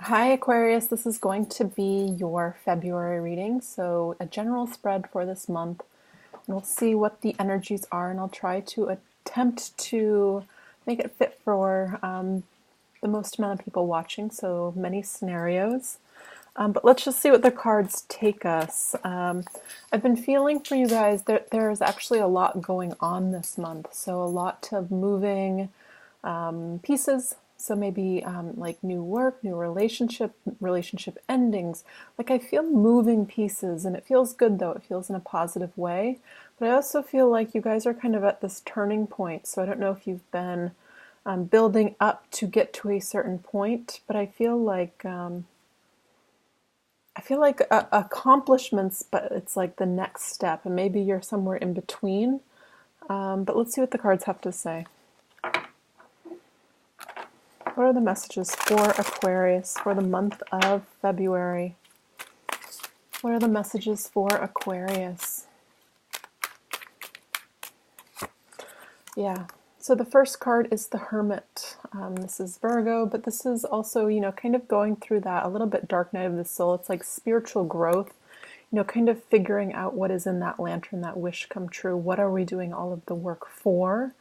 Hi Aquarius, this is going to be your February reading, so a general spread for this month. And we'll see what the energies are, and I'll try to attempt to make it fit for the most amount of people watching, so many scenarios. But let's just see what the cards take us. I've been feeling for you guys that there's actually a lot going on this month, so a lot of moving pieces. So maybe like new work, new relationship endings. Like I feel moving pieces, and it feels good though. It feels in a positive way. But I also feel like you guys are kind of at this turning point. So I don't know if you've been building up to get to a certain point, but I feel like accomplishments, but it's like the next step, and maybe you're somewhere in between. But let's see what the cards have to say. What are the messages for Aquarius for the month of February? What are the messages for Aquarius? Yeah, so the first card is the Hermit. This is Virgo, but this is also, kind of going through that a little bit dark night of the soul. It's like spiritual growth, kind of figuring out what is in that lantern, that wish come true. What are we doing all of the work for?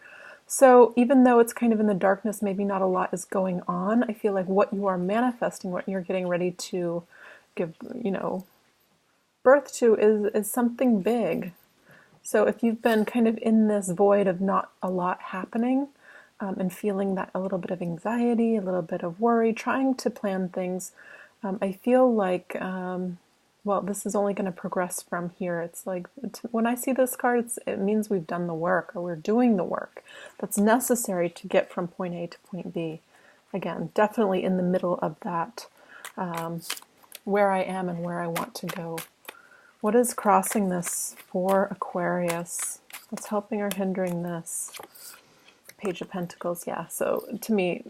So even though it's kind of in the darkness, maybe not a lot is going on, I feel like what you are manifesting, what you're getting ready to give, birth to is something big. So if you've been kind of in this void of not a lot happening, and feeling that a little bit of anxiety, a little bit of worry, trying to plan things, I feel like well, this is only going to progress from here. It's like when I see this card, it means we've done the work, or we're doing the work that's necessary to get from point A to point B. Again, definitely in the middle of that, where I am and where I want to go. What is crossing this for Aquarius? What's helping or hindering this? Page of Pentacles, yeah. So to me,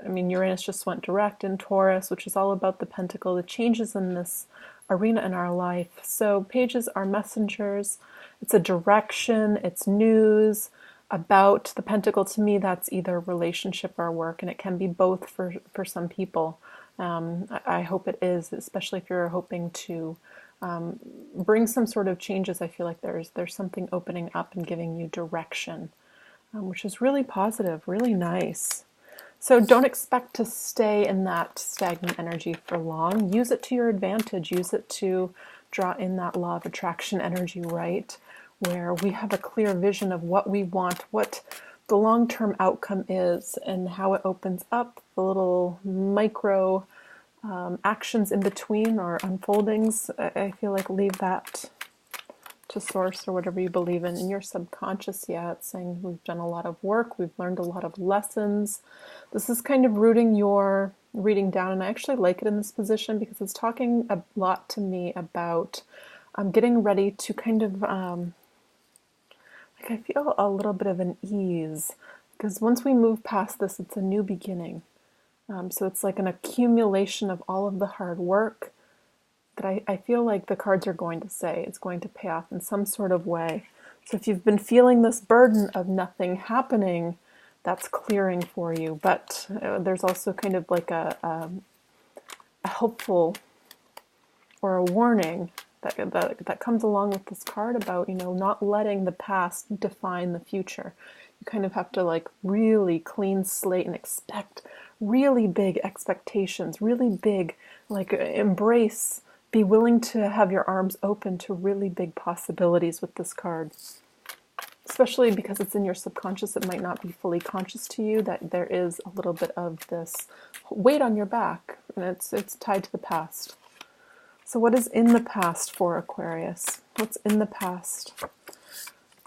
Uranus just went direct in Taurus, which is all about the pentacle, the changes in this arena in our life. So pages are messengers. It's a direction, it's news about the pentacle. To me, that's either relationship or work, and it can be both for some people. I hope it is, especially if you're hoping to bring some sort of changes. I feel like there's something opening up and giving you direction, which is really positive, really nice. So don't expect to stay in that stagnant energy for long. Use it to your advantage. Use it to draw in that law of attraction energy, right? Where we have a clear vision of what we want, what the long-term outcome is, and how it opens up the little micro actions in between or unfoldings. I feel like leave that to source or whatever you believe in your subconscious. Yeah, it's saying we've done a lot of work, we've learned a lot of lessons. This is kind of rooting your reading down, and I actually like it in this position because it's talking a lot to me about getting ready to kind of like I feel a little bit of an ease, because once we move past this, it's a new beginning. So it's like an accumulation of all of the hard work that I feel like the cards are going to say it's going to pay off in some sort of way. So if you've been feeling this burden of nothing happening, that's clearing for you. But there's also kind of like a hopeful or a warning that comes along with this card about, not letting the past define the future. You kind of have to like really clean slate and expect really big expectations, really big, like embrace, be willing to have your arms open to really big possibilities with this card. Especially because it's in your subconscious, it might not be fully conscious to you that there is a little bit of this weight on your back, and it's tied to the past. So what is in the past for Aquarius? What's in the past? The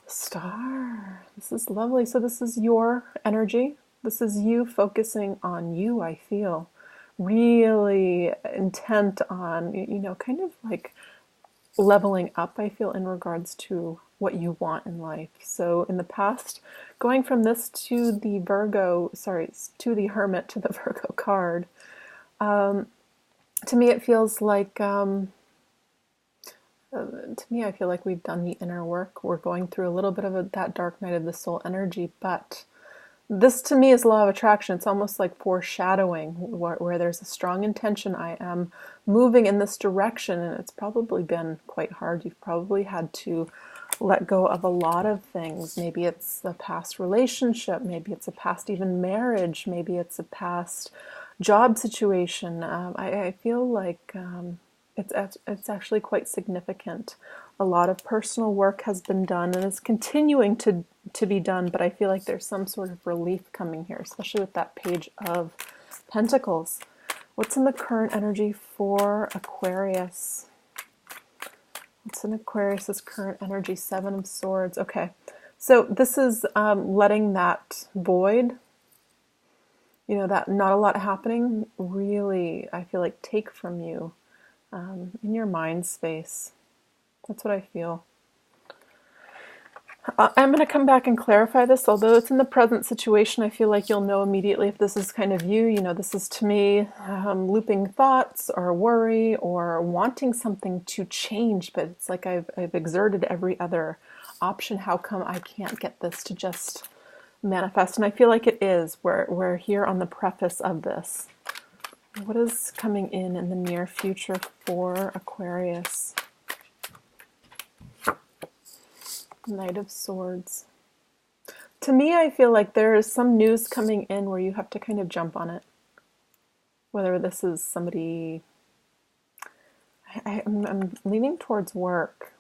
Star. This is lovely. So this is your energy. This is you focusing on you, I feel. Really intent on, kind of like leveling up, I feel, in regards to what you want in life. So in the past, going from this to the to the Hermit, to the Virgo card, to me it feels like, I feel like we've done the inner work. We're going through a little bit of that dark night of the soul energy, but This to me is law of attraction. It's almost like foreshadowing, where there's a strong intention. I am moving in this direction, and it's probably been quite hard. You've probably had to let go of a lot of things. Maybe it's a past relationship, maybe it's a past even marriage, maybe it's a past job situation. I feel like it's actually quite significant. A lot of personal work has been done and is continuing to be done, but I feel like there's some sort of relief coming here, especially with that Page of Pentacles. What's in the current energy for Aquarius? What's in Aquarius's current energy? Seven of Swords. Okay, so this is letting that void, that not a lot happening, really, I feel like, take from you in your mind space. That's what I feel. I'm going to come back and clarify this. Although it's in the present situation, I feel like you'll know immediately if this is kind of you. This is to me looping thoughts or worry or wanting something to change, but it's like I've exerted every other option. How come I can't get this to just manifest? And I feel like it is. We're here on the preface of this. What is coming in the near future for Aquarius? Knight of Swords. To me, I feel like there is some news coming in where you have to kind of jump on it. Whether this is somebody... I'm leaning towards work.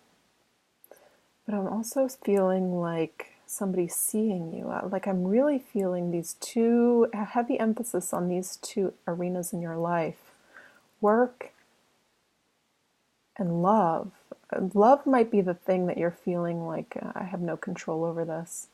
But I'm also feeling like somebody's seeing you. Like I'm really feeling a heavy emphasis on these two arenas in your life. Work and love. Love might be the thing that you're feeling like I have no control over this.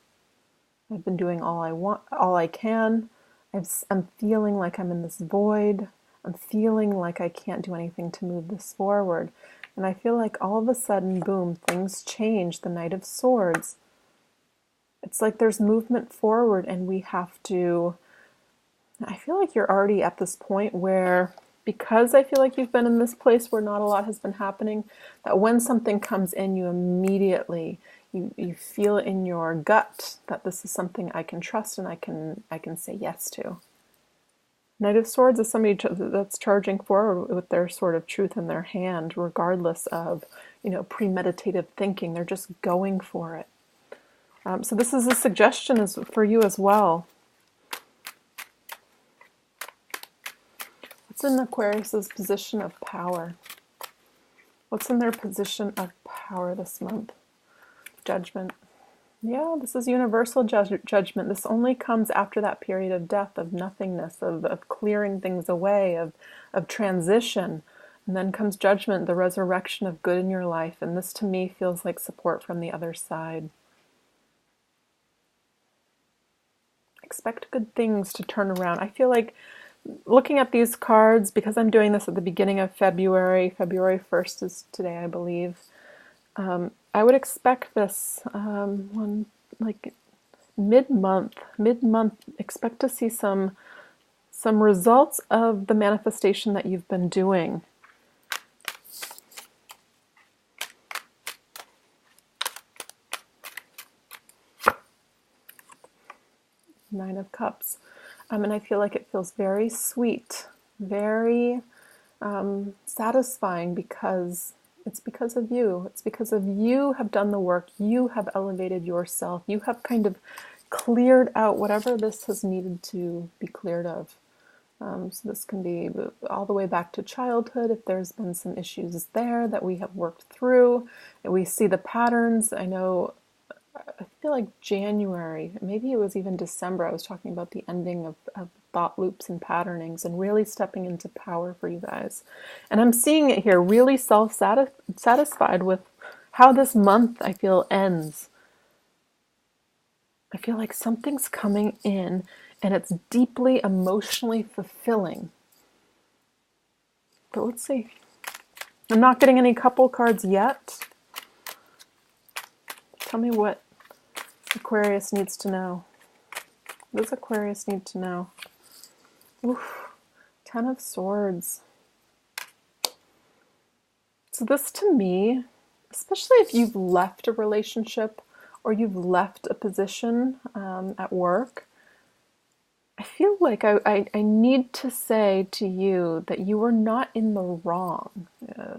I've been doing all I want, all I can. I'm feeling like I'm in this void. I'm feeling like I can't do anything to move this forward. And I feel like all of a sudden, boom, things change. The Knight of Swords. It's like there's movement forward and we have to... I feel like you're already at this point where... Because I feel like you've been in this place where not a lot has been happening, that when something comes in, you immediately, you feel in your gut that this is something I can trust and I can say yes to. Knight of Swords is somebody that's charging forward with their sword of truth in their hand, regardless of, premeditative thinking. They're just going for it. So this is a suggestion for you as well. What's in Aquarius's position of power? What's in their position of power this month? Judgment. Yeah, this is universal judgment. This only comes after that period of death, of nothingness, of clearing things away, of transition. And then comes judgment, the resurrection of good in your life. And this to me feels like support from the other side. Expect good things to turn around. I feel like looking at these cards, because I'm doing this at the beginning of February 1st is today, I believe, I would expect this like mid-month, expect to see some results of the manifestation that you've been doing. Nine of Cups. And I feel like it feels very sweet, very satisfying, because it's because of you. It's because of you have done the work. You have elevated yourself. You have kind of cleared out whatever this has needed to be cleared of. So this can be all the way back to childhood, if there's been some issues there that we have worked through, and we see the patterns. I feel like January, maybe it was even December, I was talking about the ending of thought loops and patternings and really stepping into power for you guys. And I'm seeing it here, really self-satisfied with how this month, I feel, ends. I feel like something's coming in and it's deeply emotionally fulfilling. But let's see. I'm not getting any couple cards yet. Tell me what Aquarius needs to know. What does Aquarius need to know? Oof, 10 of Swords. So this to me, especially if you've left a relationship or you've left a position at work, I feel like I need to say to you that you were not in the wrong.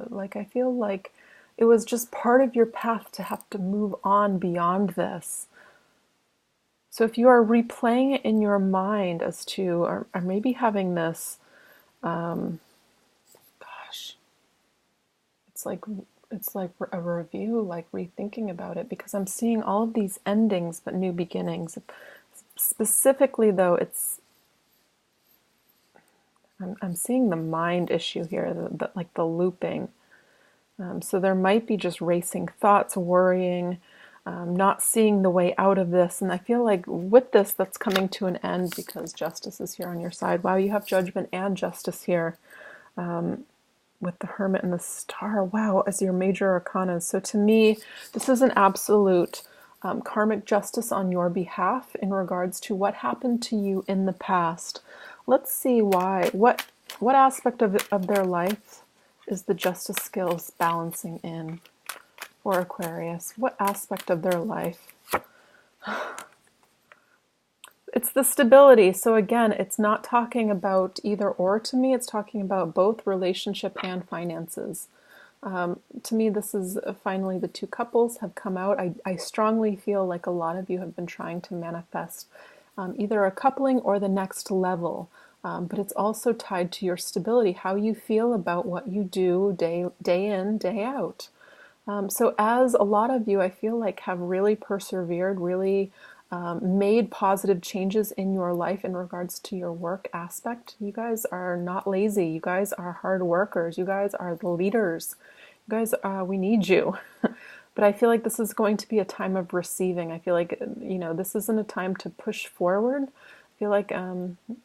Like, I feel like it was just part of your path to have to move on beyond this. So if you are replaying it in your mind as to, or maybe having this, gosh, it's like it's like a review, like rethinking about it, because I'm seeing all of these endings but new beginnings. Specifically, though, I'm seeing the mind issue here, like the looping. So there might be just racing thoughts, worrying, not seeing the way out of this. And I feel like with this, that's coming to an end because justice is here on your side. Wow, you have judgment and justice here with the Hermit and the Star. Wow, as your major arcana. So to me, this is an absolute karmic justice on your behalf in regards to what happened to you in the past. Let's see why. What aspect of their life is the justice skills balancing in for Aquarius? What aspect of their life? It's the stability. So again, it's not talking about either or to me. It's talking about both relationship and finances. To me, this is finally the two couples have come out. I strongly feel like a lot of you have been trying to manifest either a coupling or the next level. But it's also tied to your stability, how you feel about what you do day in, day out. So as a lot of you, I feel like have really persevered, really made positive changes in your life in regards to your work aspect. You guys are not lazy. You guys are hard workers. You guys are the leaders. You guys, we need you. But I feel like this is going to be a time of receiving. I feel like, this isn't a time to push forward. I feel like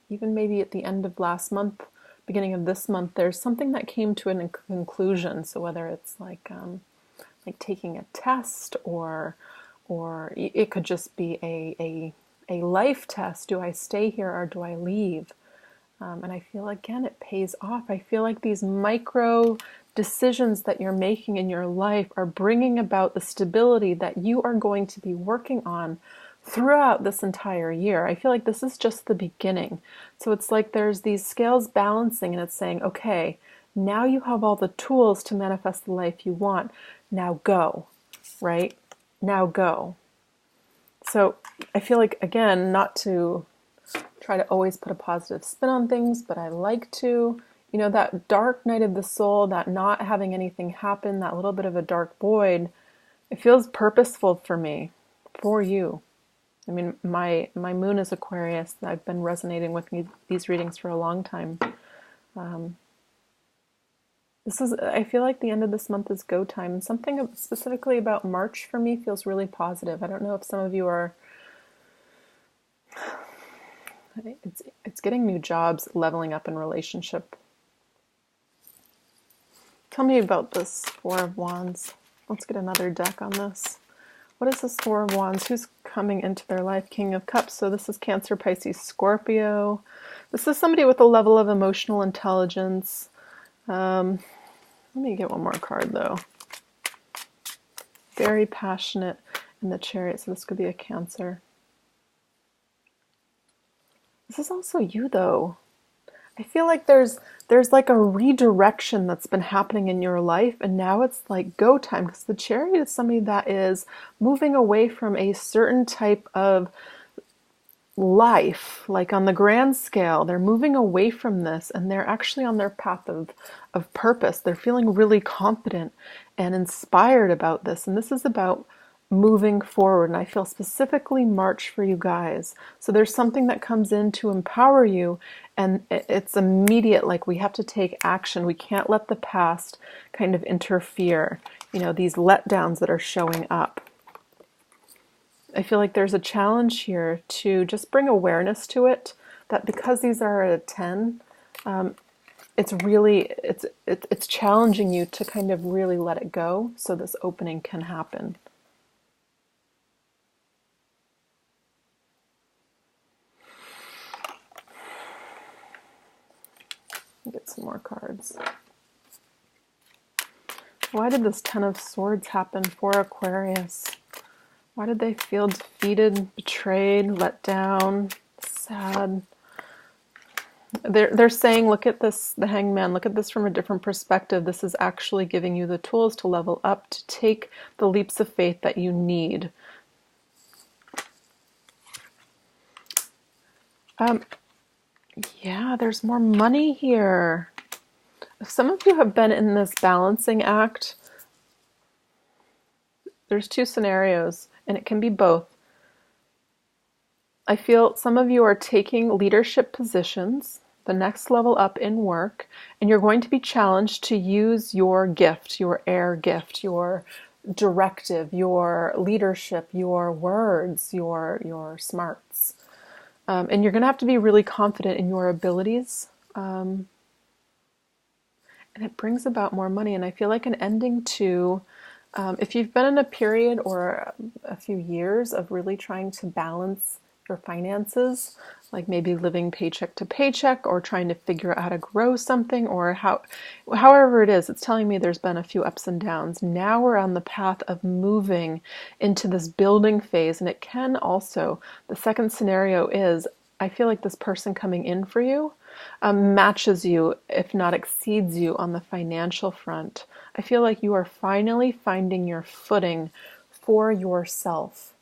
even maybe at the end of last month, beginning of this month, there's something that came to a conclusion. So whether it's like taking a test or it could just be a life test. Do I stay here or do I leave? And I feel, again, it pays off. I feel like these micro decisions that you're making in your life are bringing about the stability that you are going to be working on throughout this entire year. I feel like this is just the beginning. So it's like there's these scales balancing and it's saying, okay, now you have all the tools to manifest the life you want. Now go, right? Now go. So I feel like, again, not to try to always put a positive spin on things, but I like to, that dark night of the soul, that not having anything happen, that little bit of a dark void, it feels purposeful for me, for you. I mean, my moon is Aquarius. I've been resonating with these readings for a long time. I feel like the end of this month is go time. Something specifically about March for me feels really positive. I don't know if some of you are, it's getting new jobs, leveling up in relationship. Tell me about this Four of Wands. Let's get another deck on this. What is this Four of Wands? Who's coming into their life? King of Cups. So this is Cancer, Pisces, Scorpio. This is somebody with a level of emotional intelligence. Let me get one more card, though. Very passionate in the Chariot, so this could be a Cancer. This is also you, though. I feel like there's like a redirection that's been happening in your life, and now it's like go time, because the Chariot is somebody that is moving away from a certain type of life, like on the grand scale. They're moving away from this, and they're actually on their path of purpose. They're feeling really confident and inspired about this, and this is about moving forward. And I feel specifically March for you guys. So there's something that comes in to empower you, and it's immediate, like we have to take action. We can't let the past kind of interfere, these letdowns that are showing up. I feel like there's a challenge here to just bring awareness to it, that because these are at a 10, it's challenging you to kind of really let it go so this opening can happen. Get some more cards. Why did this Ten of Swords happen for Aquarius? Why did they feel defeated, betrayed, let down, sad? They're saying, look at this, the Hangman, look at this from a different perspective. This is actually giving you the tools to level up, to take the leaps of faith that you need. Yeah, there's more money here. Some of you have been in this balancing act. There's two scenarios, and it can be both. I feel some of you are taking leadership positions, the next level up in work, and you're going to be challenged to use your gift, your air gift, your directive, your leadership, your words, your smarts. And you're going to have to be really confident in your abilities. And it brings about more money. And I feel like an ending to, if you've been in a period or a few years of really trying to balance your finances, like maybe living paycheck to paycheck or trying to figure out how to grow something, or however it is, it's telling me there's been a few ups and downs. Now we're on the path of moving into this building phase. And it can also, the second scenario is, I feel like this person coming in for you matches you, if not exceeds you, on the financial front. I feel like you are finally finding your footing for yourself.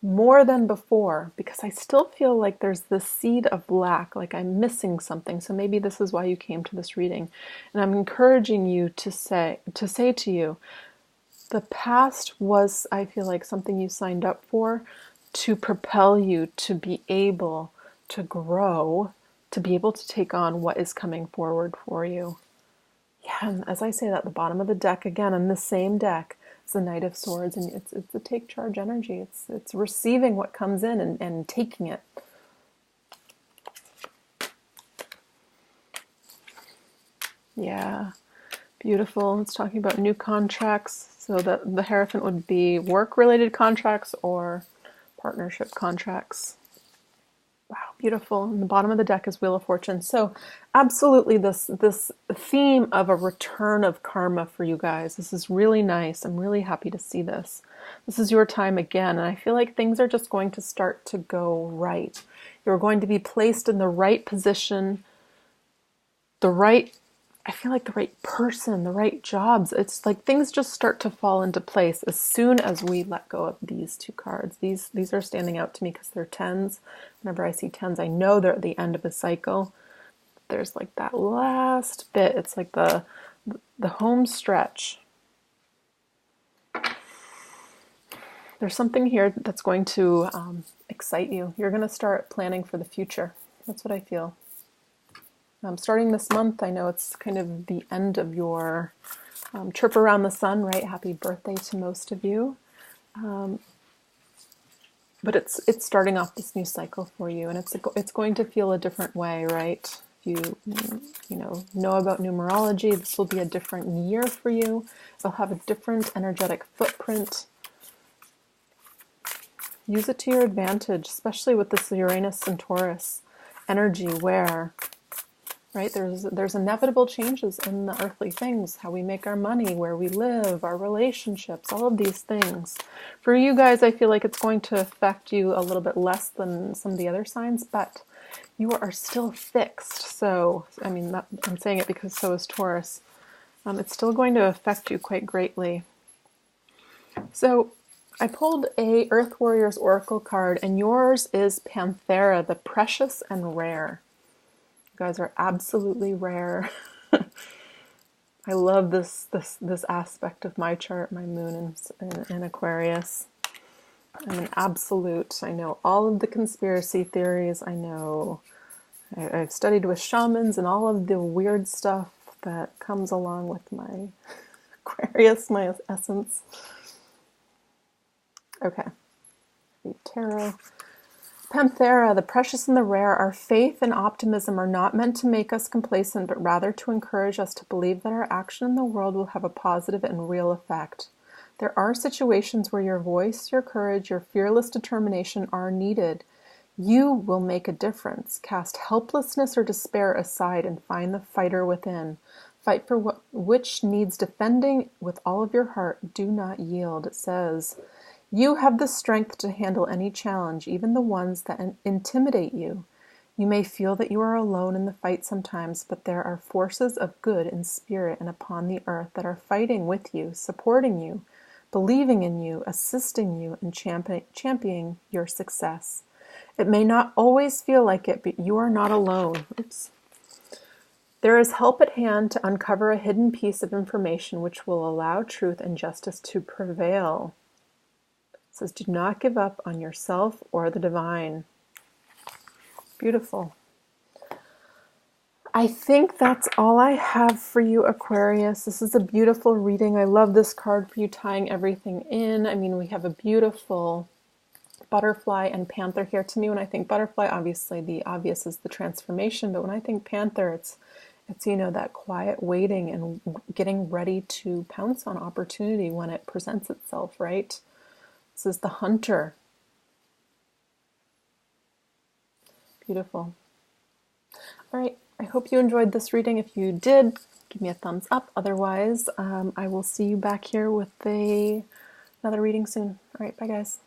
More than before, because I still feel like there's this seed of lack, like I'm missing something. So maybe this is why you came to this reading. And I'm encouraging you to say to you, the past was, I feel like, something you signed up for to propel you to be able to grow, to be able to take on what is coming forward for you. Yeah, and as I say that, at the bottom of the deck, again, on the same deck, it's the Knight of Swords, and it's the take charge energy. It's receiving what comes in and taking it. Yeah, beautiful. It's talking about new contracts. So that the Hierophant would be work-related contracts or partnership contracts. Wow, beautiful. And the bottom of the deck is Wheel of Fortune. So absolutely this theme of a return of karma for you guys. This is really nice. I'm really happy to see this. This is your time again. And I feel like things are just going to start to go right. You're going to be placed in the right position, I feel like the right person, the right jobs. It's like things just start to fall into place as soon as we let go of these two cards. These are standing out to me because they're tens. Whenever I see tens, I know they're at the end of a cycle. There's like that last bit. It's like the home stretch. There's something here that's going to excite you. You're going to start planning for the future. That's what I feel. Starting this month, I know it's kind of the end of your trip around the sun, right? Happy birthday to most of you. But it's starting off this new cycle for you, and it's going to feel a different way, right? If you know about numerology, this will be a different year for you. It'll have a different energetic footprint. Use it to your advantage, especially with this Uranus and Taurus energy where, right, there's inevitable changes in the earthly things, how we make our money, where we live, our relationships, all of these things. For you guys, I feel like it's going to affect you a little bit less than some of the other signs, but you are still fixed. So, I mean, I'm saying it because so is Taurus. It's still going to affect you quite greatly. So, I pulled a Earth Warriors Oracle card, and yours is Panthera, the precious and rare. You guys are absolutely rare. I love this aspect of my chart, my moon in Aquarius. I'm an absolute. I know all of the conspiracy theories. I know I've studied with shamans and all of the weird stuff that comes along with my Aquarius, my essence. Okay. Tarot. Panthera, the precious and the rare, our faith and optimism are not meant to make us complacent, but rather to encourage us to believe that our action in the world will have a positive and real effect. There are situations where your voice, your courage, your fearless determination are needed. You will make a difference. Cast helplessness or despair aside and find the fighter within. Fight for which needs defending with all of your heart. Do not yield, it says. You have the strength to handle any challenge, even the ones that intimidate you. You may feel that you are alone in the fight sometimes, but there are forces of good in spirit and upon the earth that are fighting with you, supporting you, believing in you, assisting you, and championing your success. It may not always feel like it, but you are not alone. Oops. There is help at hand to uncover a hidden piece of information which will allow truth and justice to prevail. It says, do not give up on yourself or the divine. Beautiful. I think that's all I have for you, Aquarius. This is a beautiful reading. I love this card for you, tying everything in. I mean, we have a beautiful butterfly and panther here. To me, when I think butterfly, obviously the obvious is the transformation, but when I think panther, it's that quiet waiting and getting ready to pounce on opportunity when it presents itself, right? This is the hunter. Beautiful. All right. I hope you enjoyed this reading. If you did, give me a thumbs up. Otherwise, I will see you back here with another reading soon. All right, bye guys.